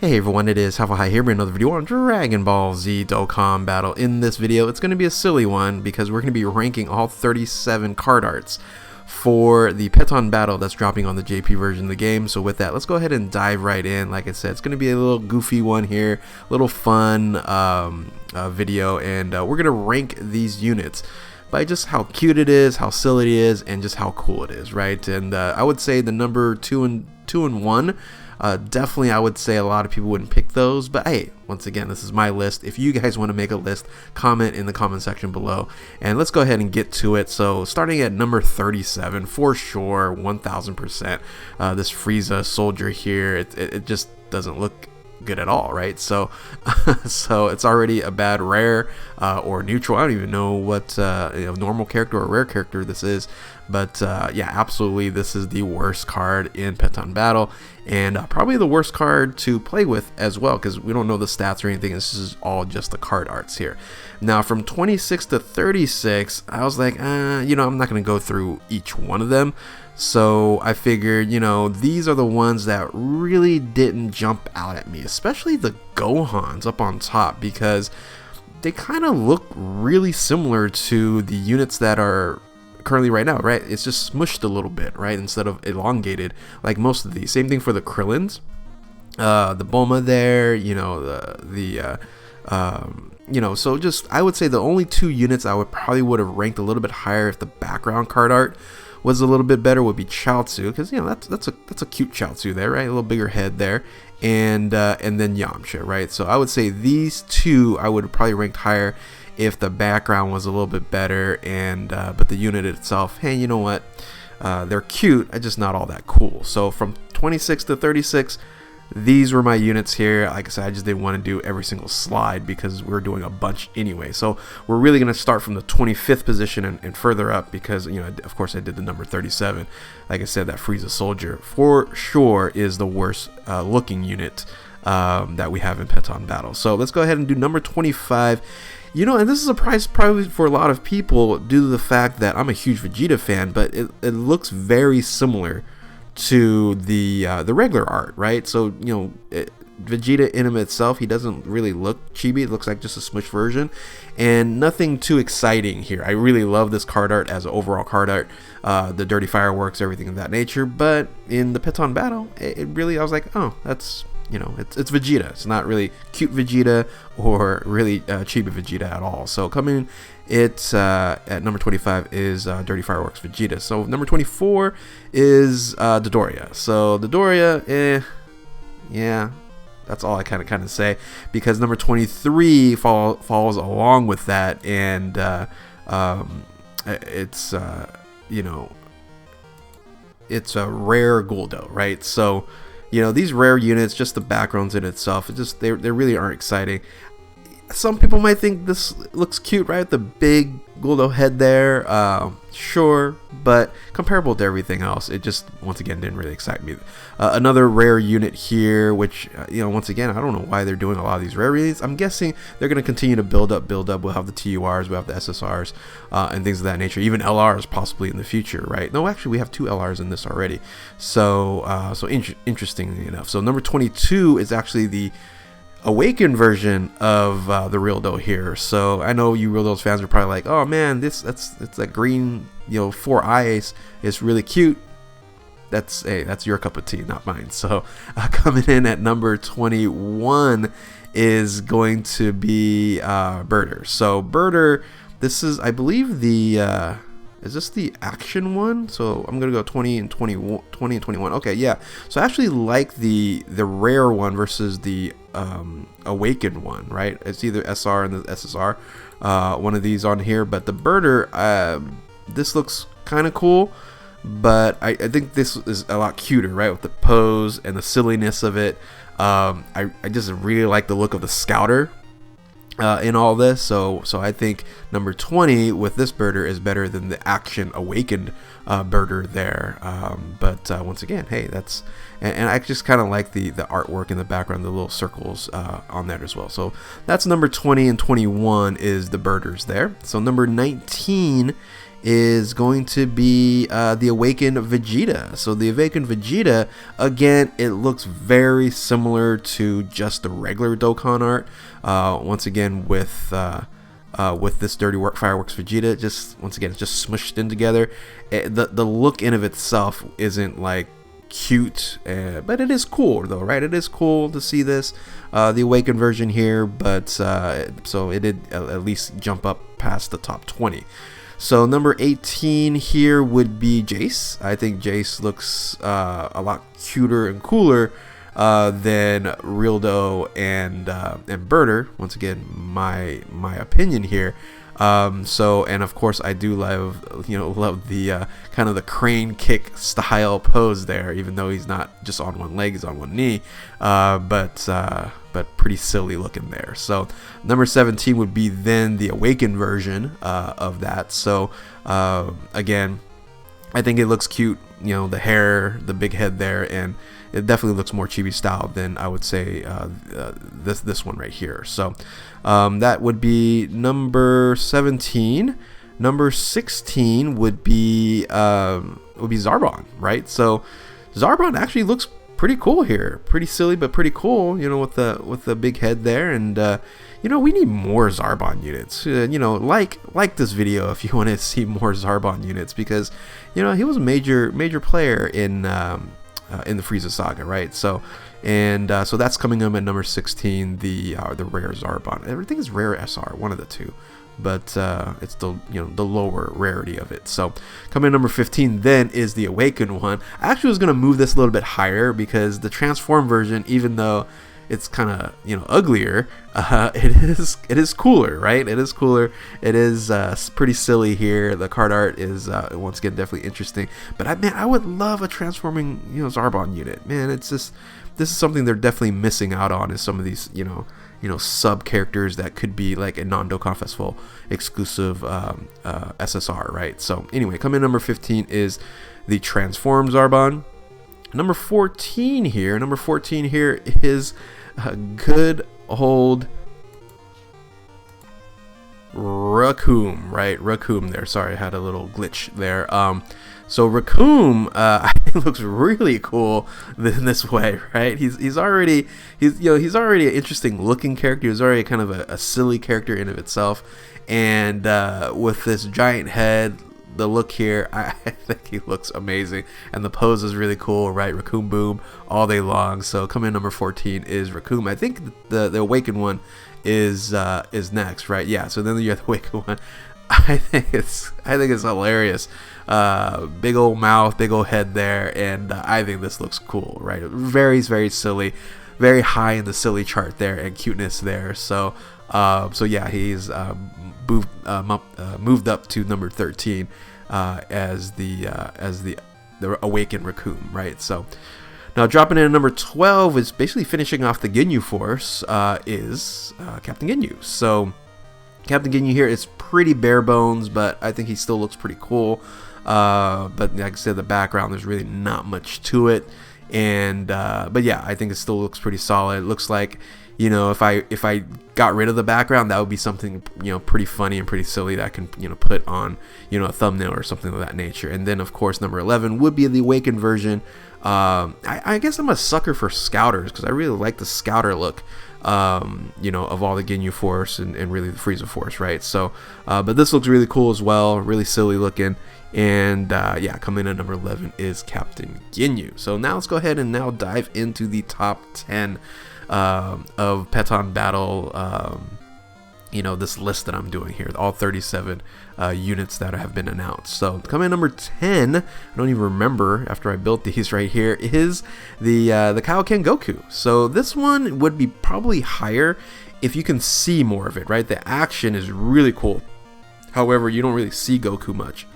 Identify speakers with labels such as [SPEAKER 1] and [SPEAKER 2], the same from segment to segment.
[SPEAKER 1] Hey everyone, it is Habohiee here with another video on Dragon Ball Z Dokkan Battle. In this video, it's going to be a silly one because we're going to be ranking all 37 card arts for the Pettan battle that's dropping on the JP version of the game. So with that, let's go ahead and dive right in. Like I said, it's going to be a little goofy one here, a little fun video, and we're going to rank these units by just how cute it is, how silly it is, and just how cool it is, right? And I would say the number 2 and 1. Definitely, I would say a lot of people wouldn't pick those, but hey, once again, this is my list. If you guys want to make a list, comment in the comment section below, and let's go ahead and get to it. So, starting at number 37, for sure, 1000%, this Frieza soldier here, it just doesn't look good at all, right? So so it's already a bad rare or neutral. I don't even know what normal character or rare character this is, but yeah, absolutely, this is the worst card in Pettan battle, and probably the worst card to play with as well, because we don't know the stats or anything. This is all just the card arts here. Now from 26 to 36, I was like, I'm not going to go through each one of them. So I figured, these are the ones that really didn't jump out at me, especially the Gohans up on top, because they kind of look really similar to the units that are currently right now, right? It's just smushed a little bit, right? Instead of elongated like most of these. Same thing for the Krillins, the Bulma there, so just, I would say the only two units I probably would have ranked a little bit higher if the background card art was a little bit better would be Chaozu, because that's a cute Chaozu there, right? A little bigger head there, and then Yamcha, right? So I would say these two I would have probably ranked higher if the background was a little bit better, and but the unit itself, hey, you know what? They're cute, just not all that cool. So from 26 to 36. These were my units here. Like I said, I just didn't want to do every single slide because we're doing a bunch anyway. So we're really going to start from the 25th position and further up, because, of course, I did the number 37. Like I said, that Frieza soldier for sure is the worst looking unit that we have in Pettan battle. So let's go ahead and do number 25. And this is a surprise probably for a lot of people due to the fact that I'm a huge Vegeta fan, but it looks very similar to the regular art, right? So Vegeta in him itself, he doesn't really look chibi. It looks like just a smush version, and nothing too exciting here. I really love this card art as an overall card art, the dirty fireworks, everything of that nature. But in the Pettan battle, it really, I was like, oh, that's it's Vegeta. It's not really cute Vegeta or really chibi Vegeta at all. So coming, it's at number 25 is Dirty Fireworks Vegeta. So number 24 is Dodoria. So Dodoria, yeah, that's all I kind of say, because number 23 falls along with that, and it's it's a rare Guldo, right? So these rare units, just the backgrounds in itself, they really aren't exciting. Some people might think this looks cute, right? The big Guldo head there, sure, but comparable to everything else, it just, once again, didn't really excite me. Another rare unit here, which, once again, I don't know why they're doing a lot of these rare units. I'm guessing they're going to continue to build up. We'll have the TURs, we'll have the SSRs, and things of that nature. Even LRs possibly in the future, right? No, actually, we have 2 LRs in this already. So, interestingly enough. So, number 22 is actually the awakened version of the Real Dough here. So I know you Real Dough's fans are probably like, oh man, it's that green 4 eyes is really cute. That's your cup of tea, not mine. So coming in at number 21 is going to be Birder. So Birder, this is, I believe, the is this the action one? So I'm gonna go 20 and 21. Okay, yeah. So I actually like the rare one versus the awakened one, right? It's either SR and the SSR, one of these on here. But the Birder, this looks kind of cool, but I think this is a lot cuter, right? With the pose and the silliness of it. I just really like the look of the Scouter in all this, so I think number 20 with this Birder is better than the action awakened Birder there. But once again, hey, that's, and I just kind of like the artwork in the background, the little circles on that as well. So that's number 20, and 21 is the Birders there. So number 19 is going to be the Awakened Vegeta. So the Awakened Vegeta, again, it looks very similar to just the regular Dokkan art. Once again, with this Dirty Work Fireworks Vegeta, just once again, it's just smushed in together. The look in of itself isn't like cute, but it is cool though, right? It is cool to see this, the Awakened version here, but so it did at least jump up past the top 20. So number 18 here would be Jace. I think Jace looks a lot cuter and cooler than Rildo and Burter. Once again, my opinion here. So, and of course I do love the kind of the crane kick style pose there, even though he's not just on one leg, he's on one knee, but pretty silly looking there. So number 17 would be then the Awakened version of that. So again, I think it looks cute, the hair, the big head there, and it definitely looks more Chibi style than I would say this one right here. So that would be number 17. Number 16 would be Zarbon, right? So Zarbon actually looks pretty cool here, pretty silly but pretty cool, with the big head there. And we need more Zarbon units. Like this video if you want to see more Zarbon units, because he was a major player in the Frieza saga, right? So so that's coming up at number 16, the rare Zarbon. Everything is rare SR, one of the two, but it's the the lower rarity of it. So coming at number 15 then is the Awakened one. I actually was gonna move this a little bit higher because the transform version, even though it's kind of uglier, it is cooler, right? It is cooler. It is pretty silly here. The card art is once again definitely interesting. But I would love a transforming Zarbon unit. Man, it's just, this is something they're definitely missing out on, is some of these sub characters that could be like a non-Dokkan Festival exclusive SSR, right? So anyway, coming in number 15 is the Transform Zarbon. Number 14 here is good old Raccoon, right? Raccoon there. Sorry, I had a little glitch there. So Raccoon, I think looks really cool in this way, right? He's already an interesting looking character. He's already kind of a silly character in of itself, and with this giant head, the look here, I think he looks amazing, and the pose is really cool, right? Raccoon Boom all day long. So coming in number 14 is Raccoon. I think the Awakened one is next, right? Yeah. So then you have the Awakened one. I think it's hilarious. Big old mouth, big old head there, and I think this looks cool, right? Very, very silly, very high in the silly chart there, and cuteness there. So yeah, he's moved up to number 13 as the Awakened Raccoon, right? So now dropping in at number 12 is basically finishing off the Ginyu Force, is Captain Ginyu. So Captain Ginyu here is pretty bare bones, but I think he still looks pretty cool. But like I said, the background, there's really not much to it, and but yeah, I think it still looks pretty solid. It looks like, if I got rid of the background, that would be something pretty funny and pretty silly that I can put on a thumbnail or something of that nature. And then of course number 11 would be the Awakened version. I guess I'm a sucker for Scouters because I really like the Scouter look, of all the Ginyu Force and really the Frieza Force, right? So but this looks really cool as well, really silly looking. And yeah, coming in at number 11 is Captain Ginyu. So now let's go ahead and now dive into the top 10 of Pettan Battle, this list that I'm doing here, all 37 units that have been announced. So coming in number 10, I don't even remember after I built these right here, is the Kaioken Goku. So this one would be probably higher if you can see more of it, right? The action is really cool. However, you don't really see Goku much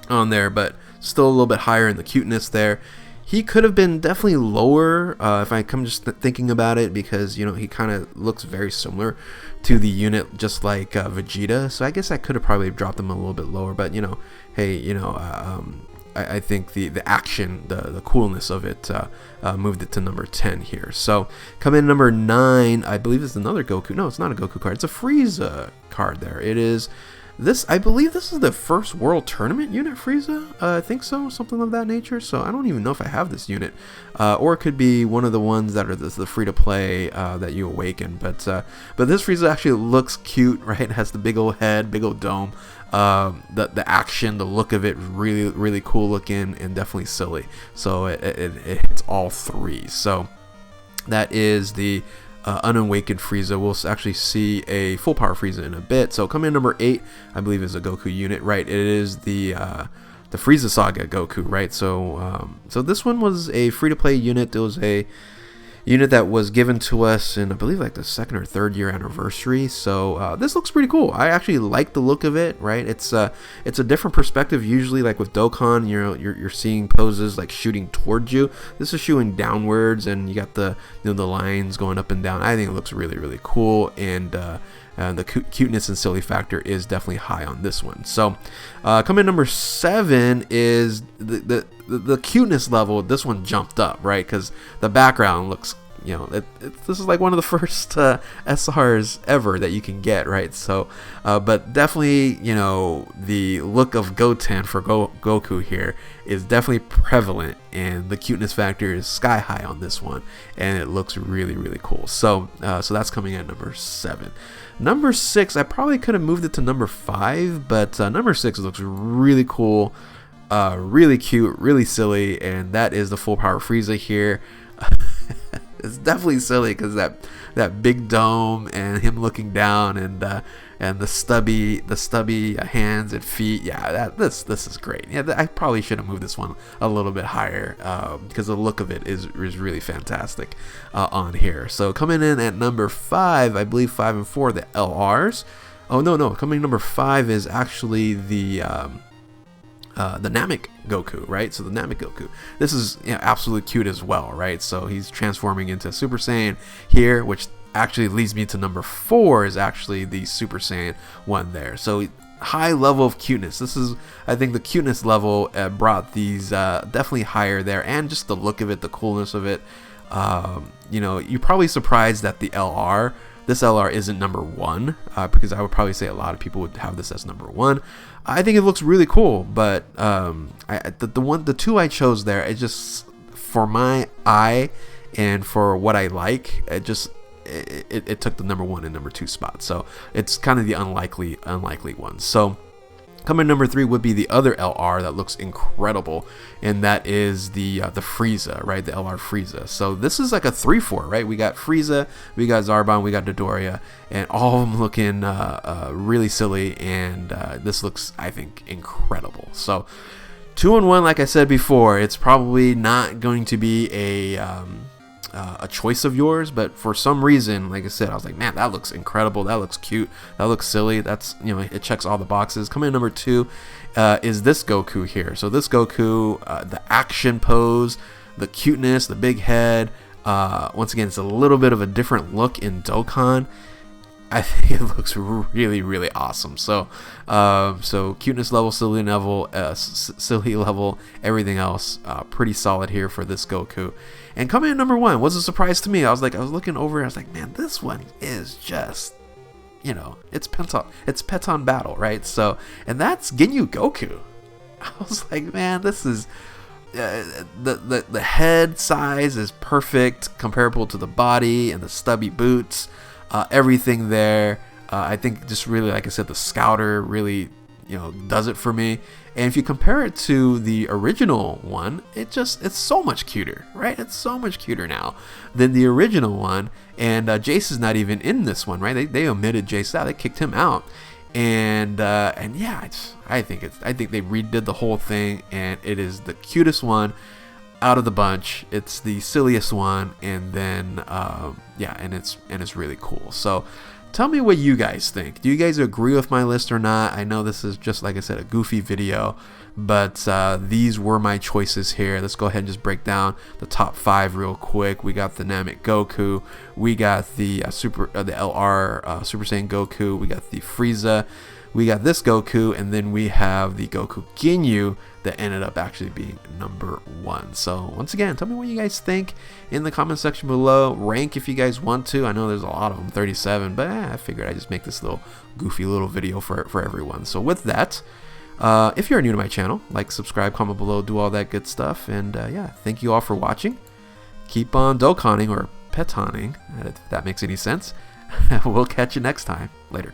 [SPEAKER 1] on there, but still a little bit higher in the cuteness there. He could have been definitely lower if I come just thinking about it, because he kind of looks very similar to the unit, just like Vegeta. So I guess I could have probably dropped him a little bit lower, but hey, I think the action, the coolness of it moved it to number 10 here. So coming in number 9, I believe it's another Goku. No, it's not a Goku card. It's a Frieza card there. It is This, I believe this is the first World Tournament unit Frieza. I think so, something of that nature. So I don't even know if I have this unit. Or it could be one of the ones that are the free-to-play that you awaken. But this Frieza actually looks cute, right? It has the big old head, big old dome. The action, the look of it, really cool looking and definitely silly. So it hits all three. So that is the Unawakened Frieza. We'll actually see a full power Frieza in a bit. So coming in number 8, I believe, is a Goku unit, right? It is the Frieza Saga Goku, right? So so this one was a free-to-play unit. It was a unit that was given to us in, I believe, like the 2nd or 3rd year anniversary. So this looks pretty cool. I actually like the look of it, right? It's a different perspective. Usually, like with Dokkan, you're seeing poses like shooting towards you. This is shooting downwards, and you got the the lines going up and down. I think it looks really cool, and the cuteness and silly factor is definitely high on this one. So coming in number 7 is the cuteness level. This one jumped up, right? Because the background looks, this is like one of the first SRs ever that you can get, right? So but definitely, the look of Goten for Goku here is definitely prevalent, and the cuteness factor is sky high on this one, and it looks really cool. So so that's coming at number 7. Number 6, I probably could have moved it to number 5, but number 6 looks really cool, really cute, really silly, and that is the full power Frieza here. It's definitely silly because that big dome and him looking down, and the stubby hands and feet. Yeah, this is great. Yeah, I probably should have moved this one a little bit higher because the look of it is really fantastic on here. So coming in at number 5, I believe 5 and 4, the LRs. Oh no, coming in number 5 is actually the Namek Goku, right? So the Namek Goku. This is absolutely cute as well, right? So he's transforming into Super Saiyan here, which actually leads me to number 4 is actually the Super Saiyan one there. So high level of cuteness. This is, I think, the cuteness level brought these definitely higher there, and just the look of it, the coolness of it. You're probably surprised that this LR isn't number 1 because I would probably say a lot of people would have this as number 1. I think it looks really cool, but the 2 I chose there, it just, for my eye and for what I like, it took the number 1 and number 2 spot. So it's kind of the unlikely one. So coming number 3 would be the other LR that looks incredible, and that is the Frieza, right? The LR Frieza. So this is like a 3-4, right? We got Frieza, we got Zarbon, we got Dodoria, and all of them looking really silly, and this looks, I think, incredible. So 2 and 1, like I said before, it's probably not going to be a choice of yours, but for some reason, like I said, I was like, man, that looks incredible, that looks cute, that looks silly, that's, it checks all the boxes. Coming in number 2 is this Goku here. So this Goku, the action pose, the cuteness, the big head, once again, it's a little bit of a different look in Dokkan. I think it looks really awesome. So so cuteness level, silly level, everything else pretty solid here for this Goku. And coming in number 1 was a surprise to me. I was looking over, and I was like, man, this one is just, it's Pettan Battle, right? So, and that's Ginyu Goku. I was like, man, this is the head size is perfect, comparable to the body and the stubby boots. Everything there, I think, just really, like I said, the Scouter really, does it for me. And if you compare it to the original one, it's so much cuter, right? It's so much cuter now than the original one. And Jace is not even in this one, right? They omitted Jace out. They kicked him out. And yeah, I think they redid the whole thing, and it is the cutest one out of the bunch. It's the silliest one, and then yeah, and it's really cool. So tell me what you guys think. Do you guys agree with my list or not? I know this is just, like I said, a goofy video, But these were my choices here. Let's go ahead and just break down the top 5 real quick. We got the Namek Goku, we got the the LR Super Saiyan Goku, we got the Frieza, we got this Goku, and then we have the Goku Ginyu that ended up actually being number 1. So once again, tell me what you guys think in the comment section below. Rank if you guys want to. I know there's a lot of them, 37, but I figured I'd just make this little goofy little video for everyone. So with that, if you're new to my channel, like, subscribe, comment below, do all that good stuff. And yeah, thank you all for watching. Keep on Dokkaning or Pettaning, if that makes any sense. We'll catch you next time. Later.